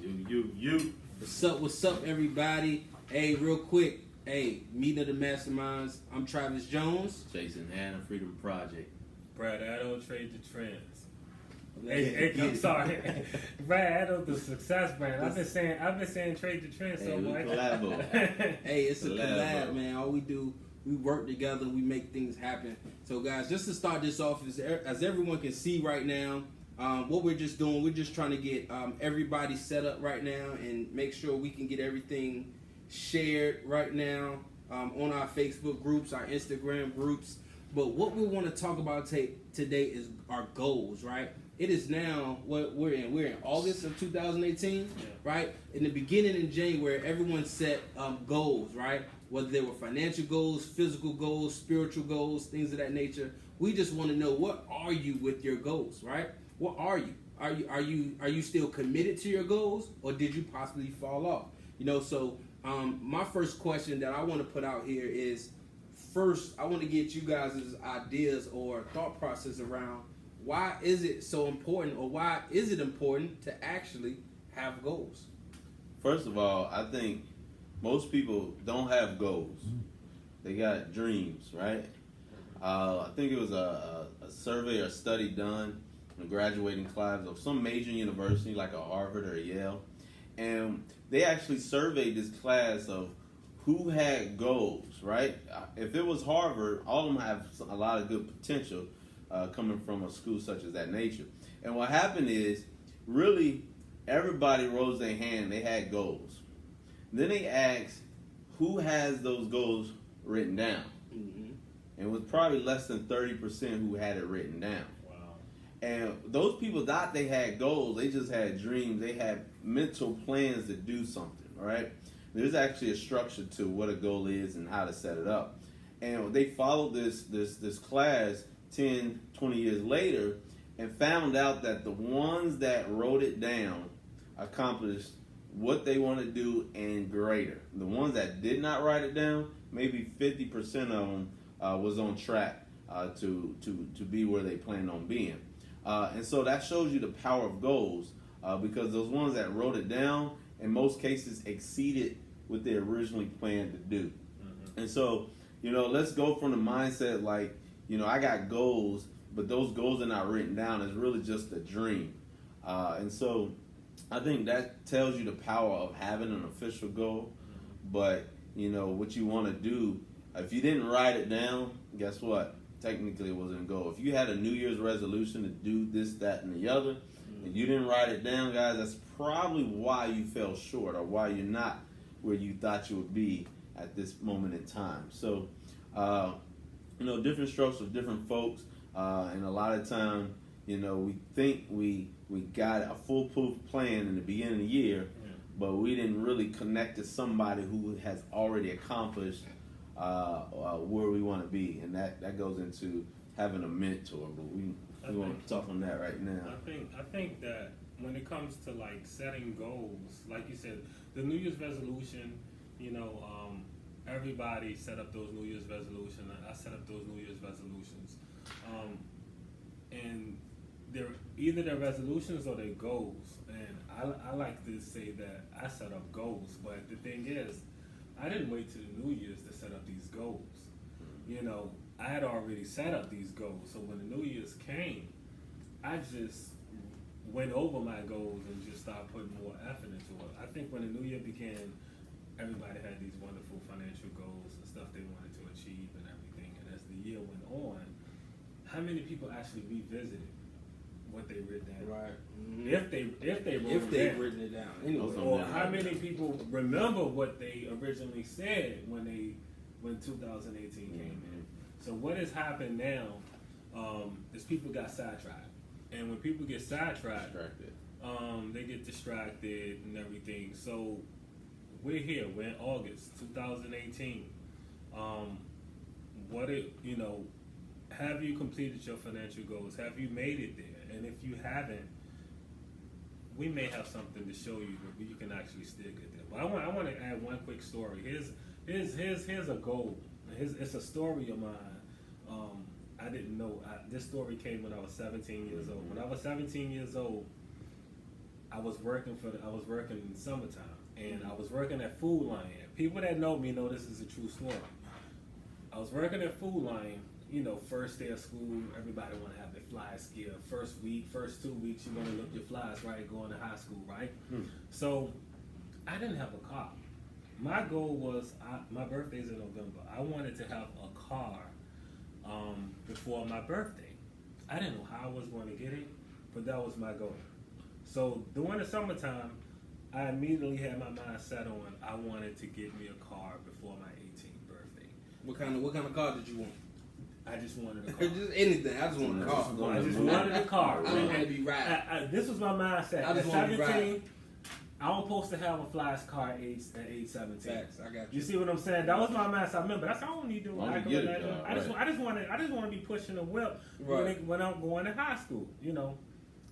You. What's up, everybody? Hey, real quick. Hey, meeting of the masterminds. I'm Travis Jones. Jason Hannah, Freedom Project. Brad Addo, Trade the Trends. Hey, I'm sorry. Brad Addo, the success brand. I've been saying Trade the Trends so much. Hey, it's a collab, man. All we do, we work together, we make things happen. So, guys, just to start this off, as everyone can see right now, what we're just doing, we're just trying to get everybody set up right now and make sure we can get everything shared right now on our Facebook groups, our Instagram groups. But what we want to talk about today is our goals, right? It is now what we're in. We're in August of 2018, right? In the beginning in January, everyone set goals, right? Whether they were financial goals, physical goals, spiritual goals, things of that nature. We just want to know, what are you with your goals, right? What are you? Are you still committed to your goals, or did you possibly fall off? So my first question that I want to put out here is, first, I want to get you guys' ideas or thought process around why is it so important, or why is it important to actually have goals? First of all, I think most people don't have goals. They got dreams, right? I think it was a survey or study done in the graduating class of some major university like a Harvard or a Yale. And they actually surveyed this class of who had goals, right? If it was Harvard, all of them have a lot of good potential coming from a school such as that nature. And what happened is, really, everybody rose their hand. They had goals. Then they asked, who has those goals written down? Mm-hmm. And it was probably less than 30% who had it written down. Wow. And those people thought they had goals. They just had dreams. They had mental plans to do something, right? There's actually a structure to what a goal is and how to set it up. And they followed this class 10, 20 years later and found out that the ones that wrote it down accomplished what they want to do and greater. The ones that did not write it down, maybe 50% of them was on track to be where they planned on being. And so that shows you the power of goals, because those ones that wrote it down, in most cases, exceeded what they originally planned to do. Mm-hmm. And so, let's go from the mindset like, I got goals, but those goals are not written down. It's really just a dream. And so I think that tells you the power of having an official goal. Mm-hmm. But, what you want to do, if you didn't write it down, guess what? Technically, it wasn't a goal. If you had a New Year's resolution to do this, that, and the other, and you didn't write it down, guys, that's probably why you fell short, or why you're not where you thought you would be at this moment in time. So, different strokes for different folks, and a lot of time, we think we got a foolproof plan in the beginning of the year, but we didn't really connect to somebody who has already accomplished where we want to be, and that goes into having a mentor. But we want to talk on that right now. I think that when it comes to like setting goals, like you said, the New Year's resolution, everybody set up those New Year's resolutions. I set up those New Year's resolutions, and they're resolutions or they're goals. And I like to say that I set up goals, but the thing is, I didn't wait till the New Year's to set up these goals. I had already set up these goals. So when the New Year's came, I just went over my goals and just started putting more effort into it. I think when the New Year began, everybody had these wonderful financial goals and stuff they wanted to achieve and everything. And as the year went on, how many people actually revisited what they written down? Right. Mm-hmm. If they've written it down. Anyway. Or how many people remember what they originally said when 2018 came in? So what has happened now is people got sidetracked. And when people get sidetracked, they get distracted and everything. So we're here. We're in August 2018. Have you completed your financial goals? Have you made it there? And if you haven't, we may have something to show you that you can actually still get there. But I want to add one quick story. Here's a goal. It's a story of mine. I didn't know. This story came when I was 17 years old. When I was 17 years old, I was working in summertime, and I was working at Food Lion. People that know me know this is a true story. I was working at Food Lion. You know, first day of school, everybody want to have their flies gear. First week, first 2 weeks, you want to look your flies, right? Going to high school, right? So I didn't have a car. My goal was, my birthday's in November. I wanted to have a car before my birthday. I didn't know how I was going to get it, but that was my goal. So during the summertime, I immediately had my mind set on I wanted to get me a car before my 18th birthday. What kind of car did you want? I just wanted a car. Just anything. I just want a car. I just wanted a car. I don't want to be riding. This was my mindset. I just At want to be 17, riding. I'm supposed to have a fly's car at age 17. Facts. I got you. You see what I'm saying? That was my mindset. I remember that's all I need to do. Why don't you get a job, I just want to be pushing the whip Right. when I'm going to high school. You know.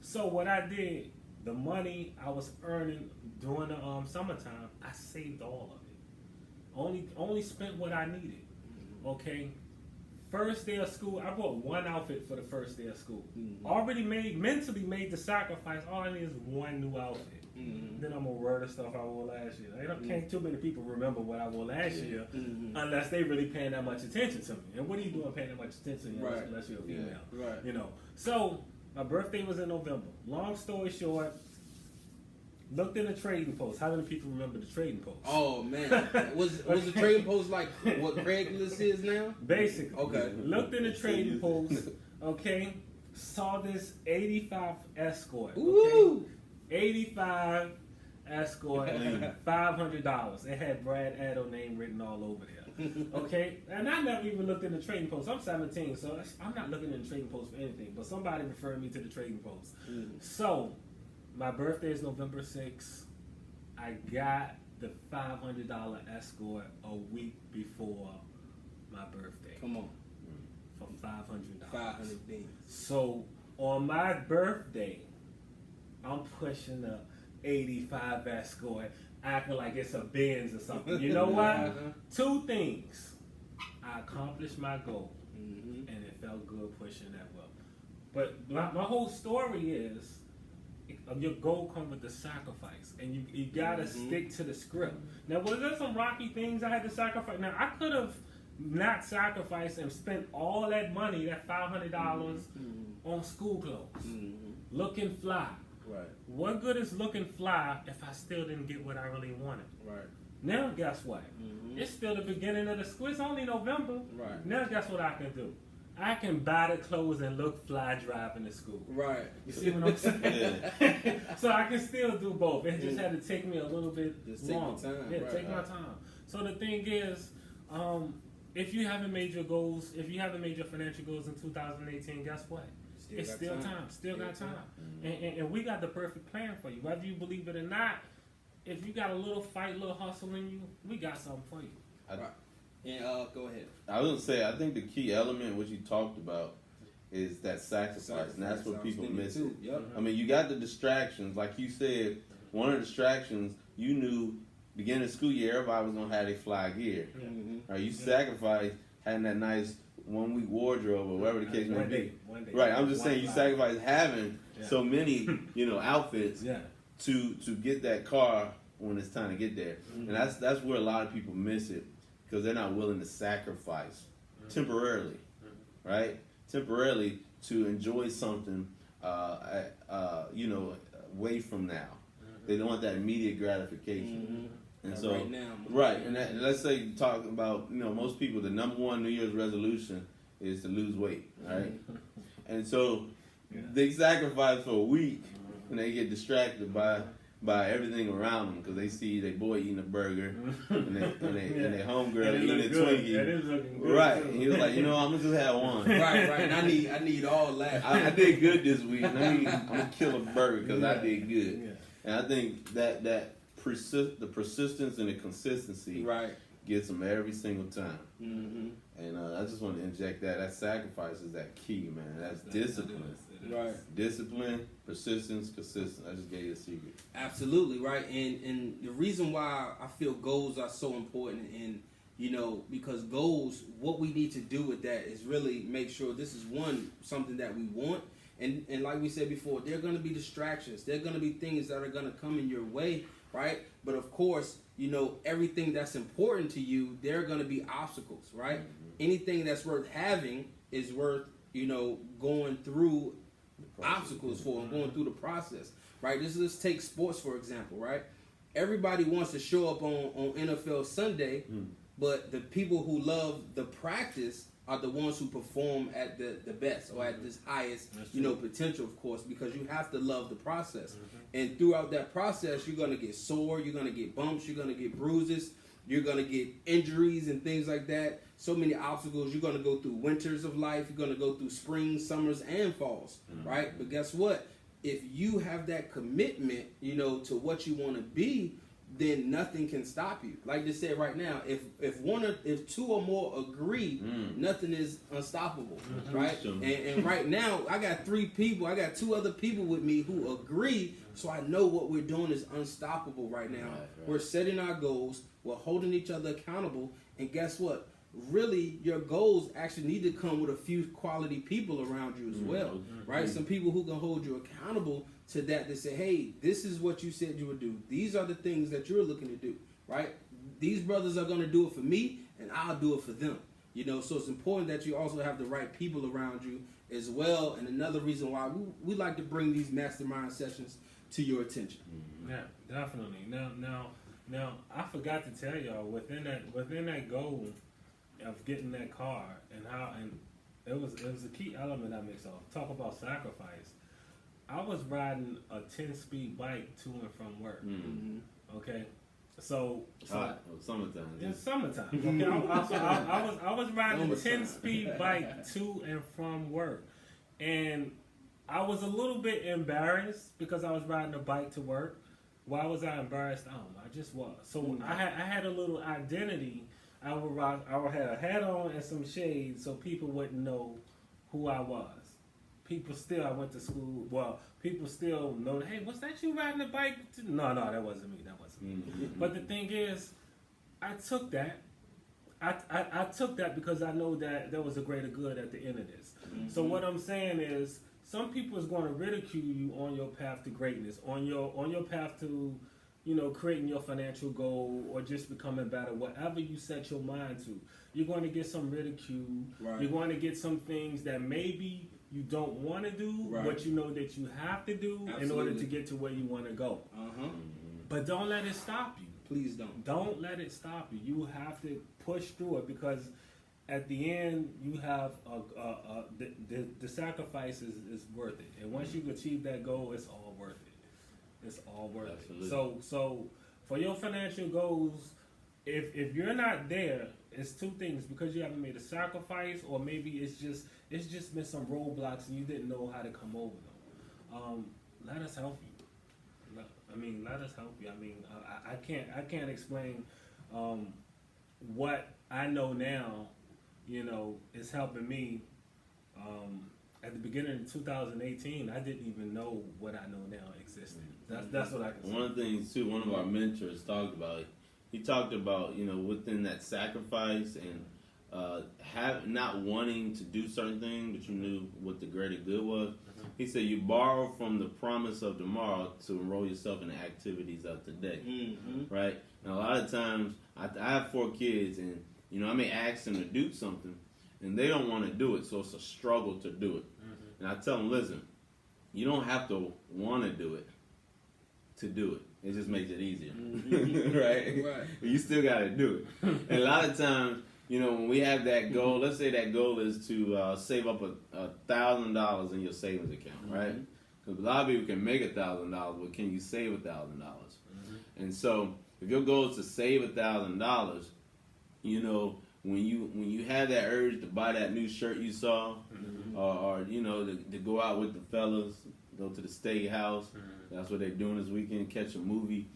So what I did, the money I was earning during the summertime, I saved all of it. Only spent what I needed. Okay. First day of school, I bought one outfit for the first day of school. Already mentally made the sacrifice. All I need is one new outfit. Then I'm gonna wear the stuff I wore last year. Can't too many people remember what I wore last year unless they really paying that much attention to me. And what are you doing paying that much attention Right. unless you're a female? Yeah. Right. You know. So my birthday was in November. Long story short, looked in the trading post. How many people remember the trading post? Oh man, was the trading post like what Craigslist is now? Basically. Okay. Looked in the trading post. Okay. Saw this 85 Escort. Okay. Ooh. 85 Escort, $500. It had Brad Addo name written all over there. Okay, and I never even looked in the trading post. I'm 17, so I'm not looking in the trading post for anything. But somebody referred me to the trading post. So my birthday is November 6th. I got the $500 Escort a week before my birthday. Come on. For $500. 500 beans. So on my birthday, I'm pushing the 85 Escort, acting like it's a Benz or something. You know why? Two things. I accomplished my goal, and it felt good pushing that well. But my whole story is, your goal comes with the sacrifice, and you gotta stick to the script. Now, was there some rocky things I had to sacrifice? Now, I could have not sacrificed and spent all that money, that $500 on school clothes, looking fly. Right. What good is looking fly if I still didn't get what I really wanted? Right. Now, guess what? It's still the beginning of the school. It's only November. Right. Now, guess what I can do? I can buy the clothes and look fly driving to school. Right. You see what I'm saying? So I can still do both. It just had to take me a little bit long. Take your time. Yeah, right, take my time. So the thing is, if you haven't made your goals, if you haven't made your financial goals in 2018, guess what? It's still time. Still got time. And we got the perfect plan for you. Whether you believe it or not, if you got a little fight, little hustle in you, we got something for you. And go ahead. I was gonna say, I think the key element what you talked about is that sacrifice, and that's what people miss. Yep. I mean, you got the distractions, like you said. One of the distractions, you knew beginning of school year, everybody was gonna have their fly gear. Right? You sacrificed having that nice 1 week wardrobe or whatever the case may be. One day. Right. I'm just saying, you sacrificed having so many, outfits Yeah. to get that car when it's time to get there, and that's where a lot of people miss it because they're not willing to sacrifice temporarily, right? Temporarily to enjoy something, away from now. They don't want that immediate gratification. And so, right now, and let's say you talk about, most people, the number one New Year's resolution is to lose weight, right? And so they sacrifice for a week, and they get distracted by everything around them because they see their boy eating a burger and their homegirl eating a Twinkie. Right, and he was like, I'm gonna just have one. Right. And I need all that. I did good this week. I'm gonna kill a burger because I did good. Yeah. And I think that the persistence and the consistency gets them every single time. And I just want to inject that sacrifice is that key, man. That's discipline. Right. Discipline, persistence, consistent. I just gave you a secret. Absolutely, right. And the reason why I feel goals are so important, and because goals, what we need to do with that is really make sure this is something that we want, And like we said before, there are going to be distractions. There are going to be things that are going to come in your way, right? But of course, everything that's important to you, there are going to be obstacles, right? Anything that's worth having is worth, going through obstacles for and going through the process, right? Let's take sports, for example, right? Everybody wants to show up on NFL Sunday, but the people who love the practice are the ones who perform at the best or at this highest, potential, of course, because you have to love the process. And throughout that process, you're going to get sore, you're going to get bumps, you're going to get bruises, you're going to get injuries and things like that. So many obstacles. You're going to go through winters of life. You're going to go through springs, summers, and falls, right? But guess what? If you have that commitment, to what you want to be, then nothing can stop you. Like they said right now, if two or more agree, nothing is unstoppable, right? And right now, I got 3 people. I got 2 other people with me who agree, so I know what we're doing is unstoppable right now. Right. We're setting our goals. We're holding each other accountable. And guess what? Really, your goals actually need to come with a few quality people around you as well, right? Some people who can hold you accountable to that. They say, hey, this is what you said you would do. These are the things that you're looking to do, right? These brothers are going to do it for me, and I'll do it for them. So it's important that you also have the right people around you as well. And another reason why we like to bring these mastermind sessions to your attention. Yeah, definitely. Now, I forgot to tell y'all within that goal of getting that car and it was a key element I mixed off. Talk about sacrifice. I was riding a 10-speed bike to and from work. Okay, so summertime. It's summertime. Okay, I was riding a 10-speed bike to and from work, and I was a little bit embarrassed because I was riding a bike to work. Why was I embarrassed? I just was. So I had a little identity. I would have a hat on and some shades so people wouldn't know who I was. I went to school. Well, people still know, hey, was that you riding a bike? No, that wasn't me. But the thing is, I took that. I took that because I know that there was a greater good at the end of this. So what I'm saying is, some people is going to ridicule you on your path to greatness, on your path to, creating your financial goal or just becoming better. Whatever you set your mind to, you're going to get some ridicule. Right. You're going to get some things that maybe you don't want to do, but you know that you have to do in order to get to where you want to go. But don't let it stop you. Please don't. Don't let it stop you. You have to push through it because at the end, you have the sacrifice is worth it. And once you achieve that goal, it's all worth it. It's all worth it. So for your financial goals, if you're not there, it's 2 things: because you haven't made a sacrifice, or maybe it's just been some roadblocks and you didn't know how to come over them. Let us help you. Let us help you. I can't explain what I know now. Is helping me. At the beginning of 2018, I didn't even know what I know now existed. That's what I can say. One of the things too, one of our mentors talked about. He talked about within that sacrifice and not wanting to do certain things, but you knew what the greater good was. He said you borrow from the promise of tomorrow to enroll yourself in the activities of today, right? And a lot of times, I have 4 kids, and I may ask them to do something, and they don't want to do it, so it's a struggle to do it. And I tell them, listen, you don't have to want to do it to do it. It just makes it easier, right? You still got to do it. And a lot of times, when we have that goal, let's say that goal is to save up $1,000 in your savings account, right? Because a lot of people can make $1,000, but can you save $1,000? And so, if your goal is to save $1,000, when you have that urge to buy that new shirt you saw, or to go out with the fellas, go to the steakhouse. That's what they're doing this weekend. Catch a movie.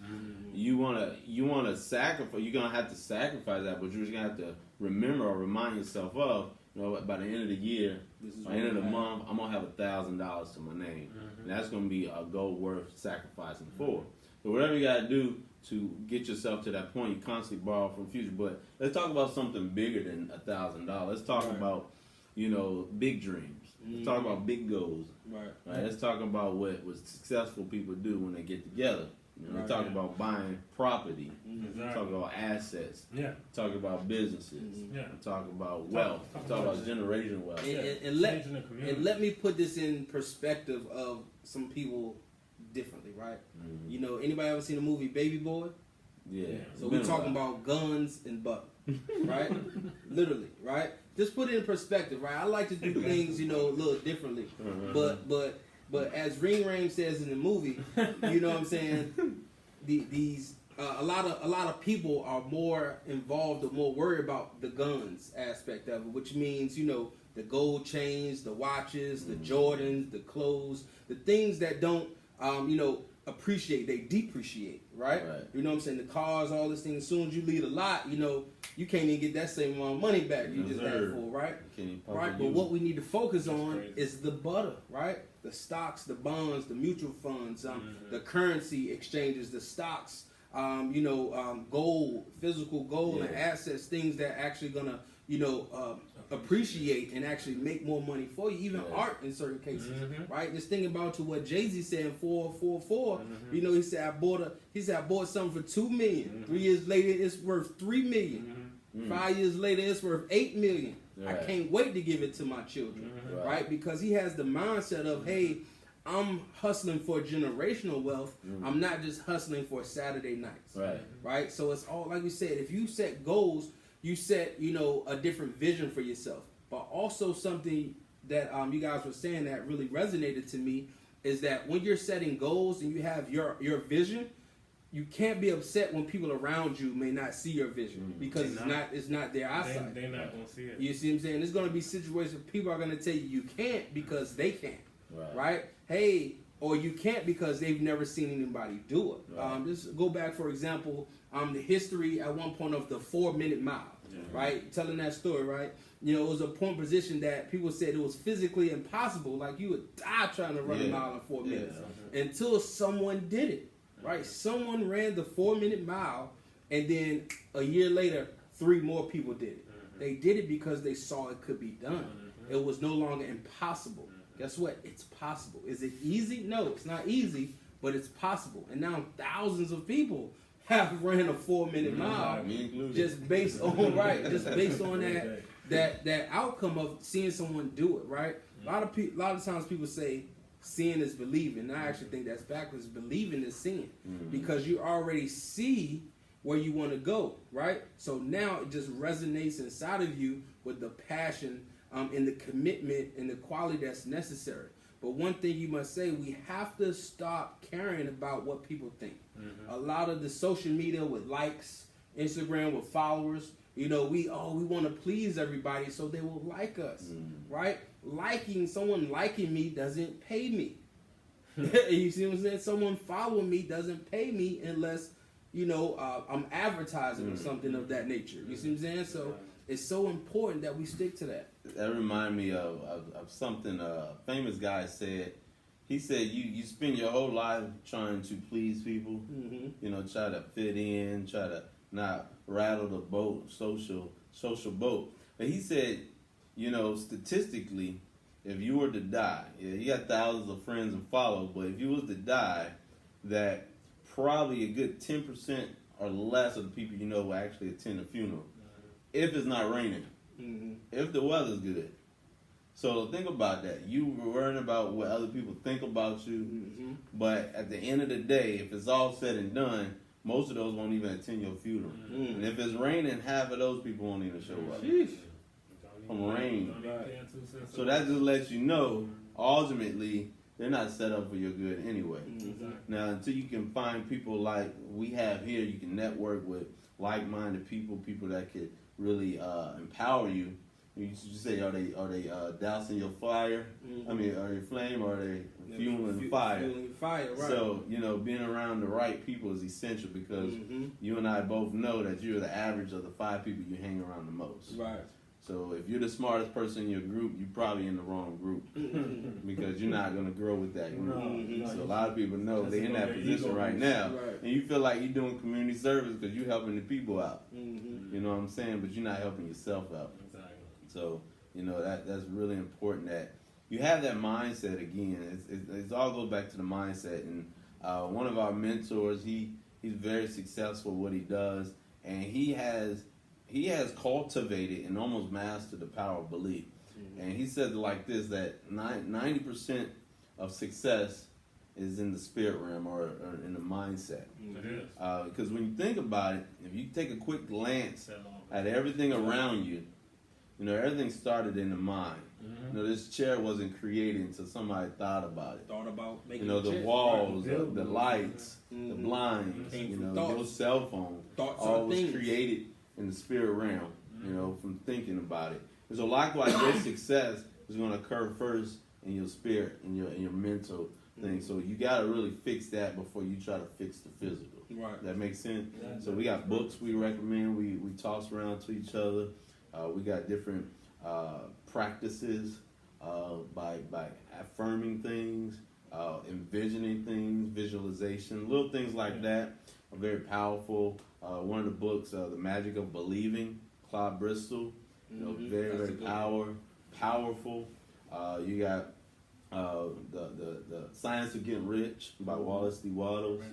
You wanna sacrifice. You're gonna have to sacrifice that, but you're just gonna have to remember or remind yourself of. By the end of the year, by the end of the month, I'm gonna have $1,000 to my name, and that's gonna be a goal worth sacrificing for. So whatever you gotta do to get yourself to that point, you constantly borrow from the future. But let's talk about something bigger than $1,000. Let's talk about, big dreams. Let's talk about big goals. Right. Let's talk about what successful people do when they get together. We talk about buying property. Exactly. We talk about assets. Yeah. Talk about businesses. Yeah. We talk about wealth. We talk about generational wealth. And let me put this in perspective of some people differently, right? You know, anybody ever seen the movie Baby Boy? Yeah. So we're talking about guns and butter, right? Literally, right? Just put it in perspective, right? I like to do things, you know, a little differently. But as Ring Ring says in the movie, you know what I'm saying? A lot of people are more involved or more worried about the guns aspect of it, which means, you know, the gold chains, the watches, the Jordans, the clothes, the things that don't, you know, appreciate, they depreciate, right? You know what I'm saying? The cars, all this thing. As soon as you leave a lot, you know, you can't even get that same amount of money back you just had for, right? Right. But what we need to focus on is the butter, right? The stocks, the bonds, the mutual funds, the currency exchanges, the stocks, you know, gold, physical gold and assets, things that actually gonna, you know, appreciate and actually make more money for you, even art in certain cases, right? Just thinking about to what Jay-Z said in 444, you know, he said I bought something for $2 million. 3 years later, it's worth $3 million. 5 years later, it's worth $8 million. I can't wait to give it to my children, right? Because he has the mindset of, hey, I'm hustling for generational wealth. I'm not just hustling for Saturday nights, right? So it's all, like you said, if you set goals, you set, you know, a different vision for yourself. But also something that you guys were saying that really resonated to me is that when you're setting goals and you have your vision, you can't be upset when people around you may not see your vision because it's not their eyesight. They're not gonna see it. You see what I'm saying? There's gonna be situations where people are gonna tell you can't because they can't. Right? Hey, or you can't because they've never seen anybody do it. Just go back, for example, the history at one point of the 4-minute mile. Right? Telling that story, right? You know, it was a point position that people said it was physically impossible. Like you would die trying to run a mile in 4 minutes until someone did it. Right? Someone ran the 4-minute mile, and then a year later, 3 more people did it. They did it because they saw it could be done. It was no longer impossible. Guess what? It's possible. Is it easy? No, it's not easy, but it's possible. And now thousands of people have ran a 4-minute mile just based on that outcome of seeing someone do it. Right? A lot of times people say seeing is believing. And I actually think that's backwards. Believing is seeing because you already see where you want to go. Right? So now it just resonates inside of you with the passion and the commitment and the quality that's necessary. But one thing you must say, we have to stop caring about what people think. A lot of the social media with likes, Instagram with followers, you know, we want to please everybody so they will like us, right? Someone liking me doesn't pay me. You see what I'm saying? Someone following me doesn't pay me unless, you know, I'm advertising or something of that nature. You see what I'm saying? So it's so important that we stick to that. That reminds me of something a famous guy said. He said, you spend your whole life trying to please people, you know, try to fit in, try to not rattle the boat, social boat. But he said, you know, statistically, if you were to die, you got thousands of friends and followers, but if you was to die, that probably a good 10% or less of the people you know will actually attend the funeral. If it's not raining, if the weather's good. So think about that. You were worrying about what other people think about you, but at the end of the day, if it's all said and done, most of those won't even attend your funeral. And if it's raining, half of those people won't even show up. From rain. So that just lets you know, ultimately, they're not set up for your good anyway. Now, until you can find people like we have here, you can network with like-minded people that could really empower you. You say, are they dousing your fire? I mean, are your flame, or are they fueling the fire? Fueling the fire, right. So, you know, being around the right people is essential because you and I both know that you're the average of the 5 people you hang around the most. Right. So if you're the smartest person in your group, you're probably in the wrong group because you're not going to grow with that group. So a lot of people know they're in that position right now, and you feel like you're doing community service because you're helping the people out. You know what I'm saying? But you're not helping yourself out. So, you know, that's really important that, you have that mindset again. It all goes back to the mindset. And one of our mentors, he's very successful at what he does, and he has cultivated and almost mastered the power of belief. And he said it like this, that 90% of success is in the spirit realm or in the mindset. It is. Because when you think about it, if you take a quick glance at everything around you, everything started in the mind. This chair wasn't created until somebody thought about it. Thought about making the walls, the lights, the blinds, your cell phone, all was created in the spirit realm, from thinking about it. And so likewise, your success is going to occur first in your spirit, in your mental thing. So you got to really fix that before you try to fix the physical. Right. That makes sense? Yeah. So we got books we recommend. We toss around to each other. We got different practices by affirming things, envisioning things, visualization, little things like that are very powerful. One of the books, The Magic of Believing, Claude Bristol, very powerful. You got the Science of Getting Rich by Wallace D. Wattles.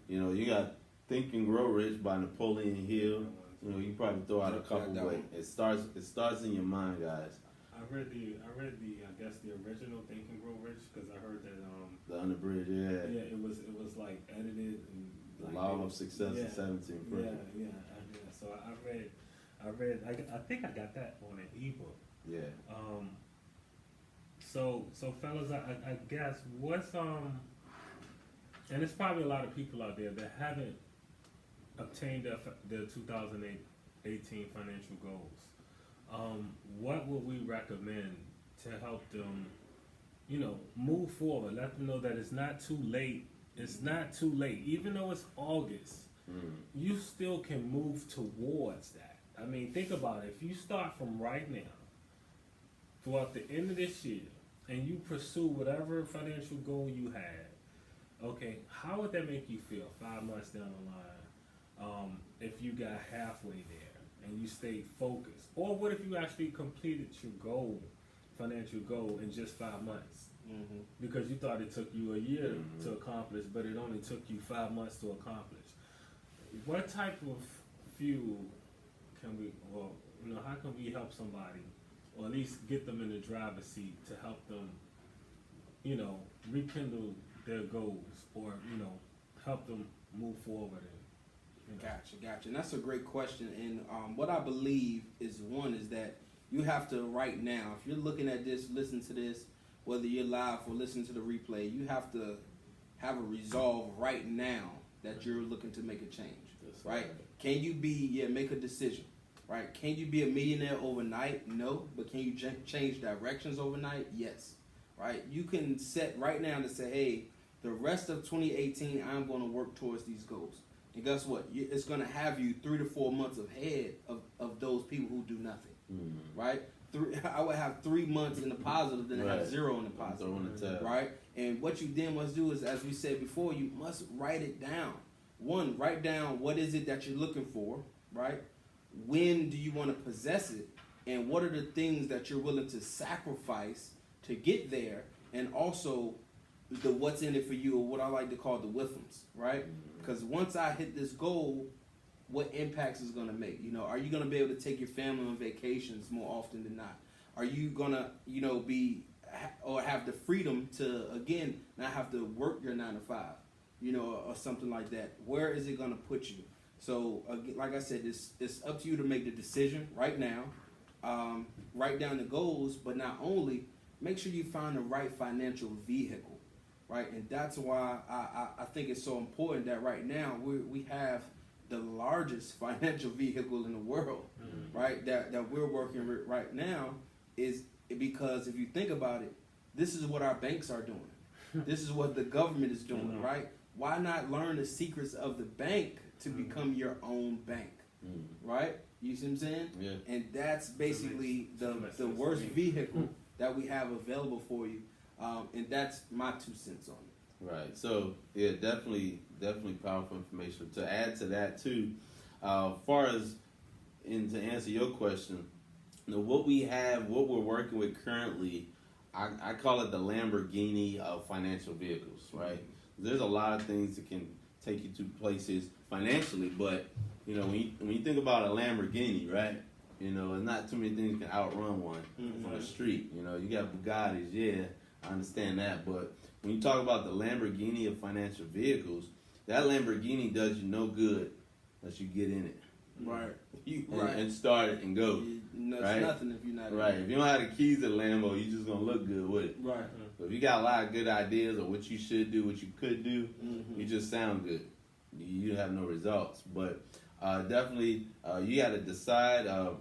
You got Think and Grow Rich by Napoleon Hill. You probably throw out a couple, but it starts in your mind, guys. I read the I guess the original Think and Grow Rich, because I heard that the unabridged, yeah. It was like edited and the Law of Success in 17. Yeah. So I think I got that on an ebook. Yeah. So fellas, I guess what's and there's probably a lot of people out there that haven't obtained their 2018 financial goals. What would we recommend to help them, move forward? Let them know that it's not too late. It's not too late. Even though it's August, you still can move towards that. I mean, think about it. If you start from right now, throughout the end of this year, and you pursue whatever financial goal you had, okay, how would that make you feel 5 months down the line if you got halfway there and you stayed focused? Or what if you actually completed your financial goal in just 5 months? Because you thought it took you a year to accomplish, but it only took you 5 months to accomplish. What type of fuel can we, how can we help somebody, or at least get them in the driver's seat to help them, rekindle their goals, or, help them move forward? Gotcha. And that's a great question. And what I believe is that you have to right now, if you're looking at this, listen to this, whether you're live or listen to the replay, you have to have a resolve right now that you're looking to make a change, right? Can you make a decision, right? Can you be a millionaire overnight? No. But can you change directions overnight? Yes, right? You can set right now to say, hey, the rest of 2018, I'm going to work towards these goals. And guess what? It's going to have you 3 to 4 months ahead of those people who do nothing, right? I would have 3 months in the positive, then I have 0 in the positive, right? And what you then must do is, as we said before, you must write it down. One, write down what is it that you're looking for, right? When do you want to possess it? And what are the things that you're willing to sacrifice to get there? And also the what's in it for you, or what I like to call the withums, right? Because once I hit this goal, what impacts is going to make? Are you going to be able to take your family on vacations more often than not? Are you going to, have the freedom to, again, not have to work your 9 to 5, or something like that? Where is it going to put you? So, like I said, it's up to you to make the decision right now. Write down the goals, but not only, make sure you find the right financial vehicle, right? And that's why I think it's so important that right now we have the largest financial vehicle in the world, right? That we're working with right now, is because if you think about it, this is what our banks are doing. This is what the government is doing, right? Why not learn the secrets of the bank to become your own bank, right? You see what I'm saying? Yeah. And that's basically the worst vehicle that we have available for you, and that's my 2 cents on it. Right. So yeah, definitely powerful information. To add to that too, far as to answer your question, what we're working with currently, I call it the Lamborghini of financial vehicles, right? There's a lot of things that can take you to places financially, but when you think about a Lamborghini, right? There's not too many things can outrun one on the street. You got Bugattis, yeah, I understand that, but when you talk about the Lamborghini of financial vehicles, that Lamborghini does you no good unless you get in it. Right. And start it and go. It's right? nothing if you're not right. in it. If you don't have the keys to the Lambo, you're just gonna look good with it. Right. So if you got a lot of good ideas of what you should do, what you could do, you just sound good. You have no results. But definitely, you got to decide. I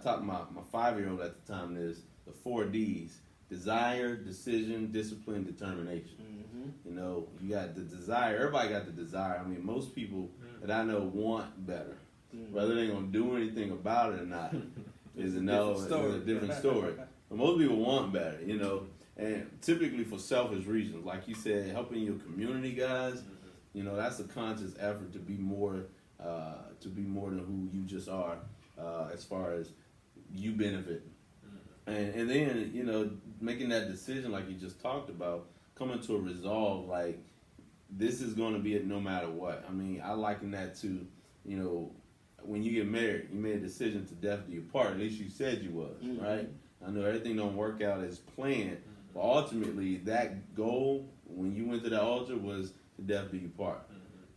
taught my 5-year-old at the time this the 4 D's: desire, decision, discipline, determination. You got the desire. Everybody got the desire. I mean, most people that I know want better. Whether they're gonna do anything about it or not is a different story. But most people want better, and typically for selfish reasons, like you said, helping your community guys. That's a conscious effort to be more than who you just are, as far as you benefit. And then making that decision like you just talked about, coming to a resolve like this is going to be it no matter what. I mean, I liken that to when you get married, you made a decision to death do you part. At least you said you was, right? I know everything don't work out as planned, but ultimately that goal when you went to that altar was to death do you part.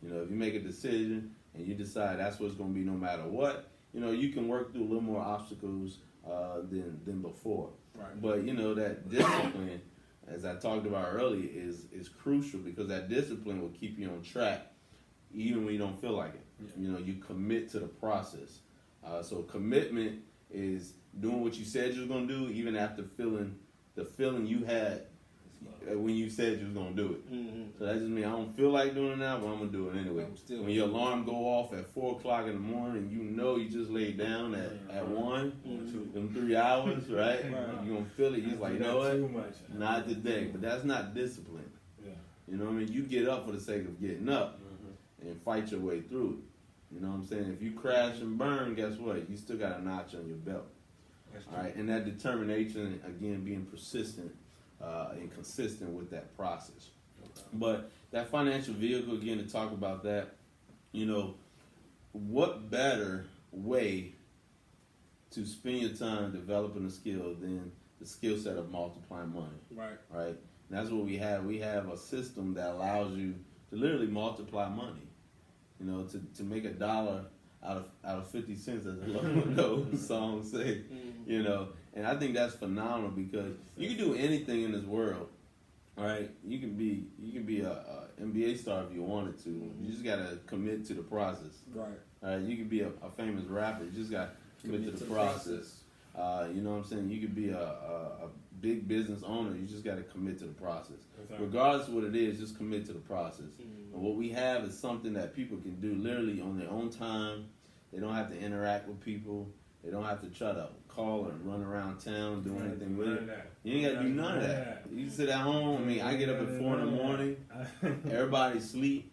If you make a decision and you decide that's what it's going to be no matter what, you can work through a little more obstacles than before. Right. But that discipline, as I talked about earlier, is crucial because that discipline will keep you on track even when you don't feel like it. You commit to the process. So commitment is doing what you said you was going to do even after feeling the feeling you had when you said you was going to do it. So that just means I don't feel like doing it now, but I'm going to do it anyway. When your alarm go off at 4 o'clock in the morning, you just laid down at 1, them 3 hours, right? You're going to feel it. You're just like, you know what? Not today. But that's not discipline. You know what I mean? You get up for the sake of getting up and fight your way through it. You know what I'm saying? If you crash and burn, guess what? You still got a notch on your belt. All right, and that determination, again, being persistent and consistent with that process. But that financial vehicle, again, to talk about that, what better way to spend your time developing a skill than the skill set of multiplying money? Right. And that's what we have. We have a system that allows you to literally multiply money. To make $1 out of 50 cents, as the song say. And I think that's phenomenal because you can do anything in this world. All right, you can be a NBA star if you wanted to. You just gotta commit to the process. Right. All right, you can be a famous rapper. You just gotta commit to the process. You know what I'm saying? You could be a big business owner. You just got to commit to the process. Exactly. Regardless of what it is, just commit to the process. And what we have is something that people can do literally on their own time. They don't have to interact with people. They don't have to try to call or run around town, do anything with it. You ain't got to do none of that. You sit at home. I mean, I get up at 4 in the morning. Everybody sleep.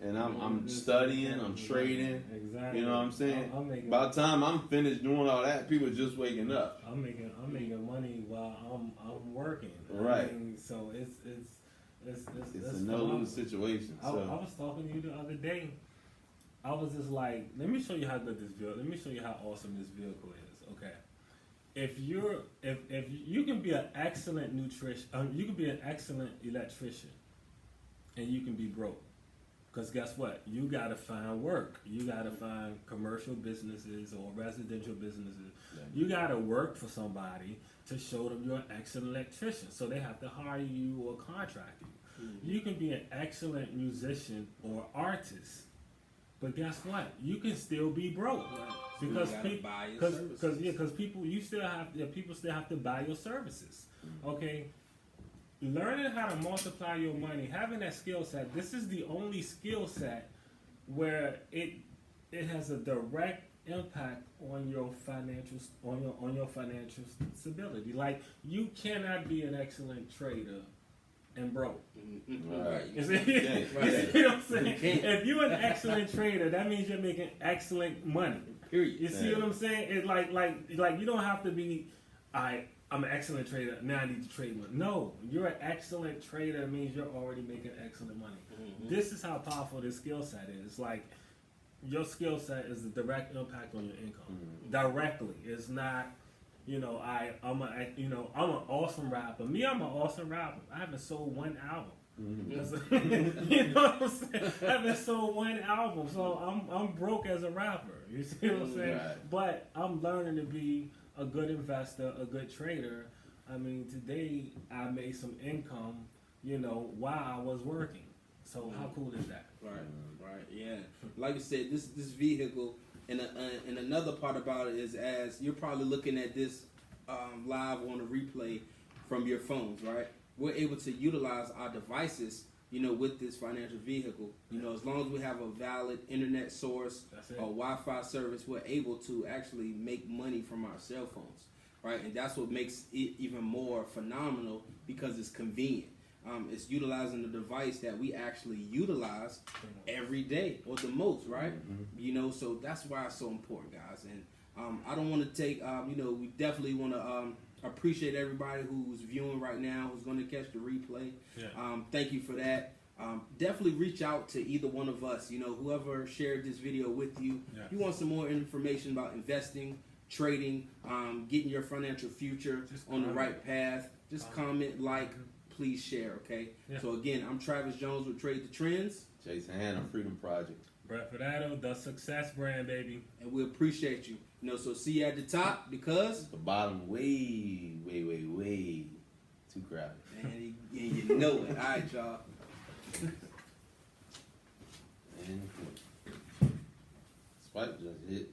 And I'm studying, I'm trading. Exactly. You know what I'm saying? By the time I'm finished doing all that, people are just waking up. I'm making money while I'm working. Right. So it's a no-lose situation. I was talking to you the other day. I was just like, let me show you how good this vehicle. Let me show you how awesome this vehicle is. Okay. If you can be an excellent you can be an excellent electrician, and you can be broke. Because guess what? You got to find work. You got to find commercial businesses or residential businesses. You got to work for somebody to show them you're an excellent electrician. So they have to hire you or contract you. You can be an excellent musician or artist. But guess what? You can still be broke. Because people still have to buy your services. Okay? Learning how to multiply your money, having that skill set, this is the only skill set where it has a direct impact on your financial stability. Like, you cannot be an excellent trader and broke. Right. You see what I'm saying? If you're an excellent trader, that means you're making excellent money. Period. You see what I'm saying? It's like you don't have to be I'm an excellent trader. Now I need to trade more. No, you're an excellent trader means you're already making excellent money. Mm-hmm. This is how powerful this skill set is. Like, your skill set is the direct impact on your income. Mm-hmm. Directly. It's not, I'm an awesome rapper. Me, I'm an awesome rapper. I haven't sold one album. Mm-hmm. You know what I'm saying? I haven't sold one album, so I'm broke as a rapper. You see what I'm saying? Right. But I'm learning to be a good investor, a good trader. I mean, today I made some income, while I was working. So how cool is that? Right, yeah. Like I said, this vehicle, and another part about it is, as you're probably looking at this live on a replay from your phones, right? We're able to utilize our devices, with this financial vehicle. As long as we have a valid internet source or Wi-Fi service, we're able to actually make money from our cell phones, right? And that's what makes it even more phenomenal, because it's convenient. It's utilizing the device that we actually utilize every day, or the most, right? Mm-hmm. So that's why it's so important, guys. And I don't want to take, we definitely want to appreciate everybody who's viewing right now, who's going to catch the replay. Yeah. Thank you for that. Definitely reach out to either one of us, whoever shared this video with you. Yeah. You want some more information about investing, trading, getting your financial future on the right path, just comment, like, please share, okay? Yeah. So again, I'm Travis Jones with Trade the Trends. Jason Hanna, Freedom Project. Brett Fidado, the Success Brand, baby. And we appreciate you. So see you at the top, because the bottom way too crowded. Man, you know it. All right, y'all. And Spike just hit.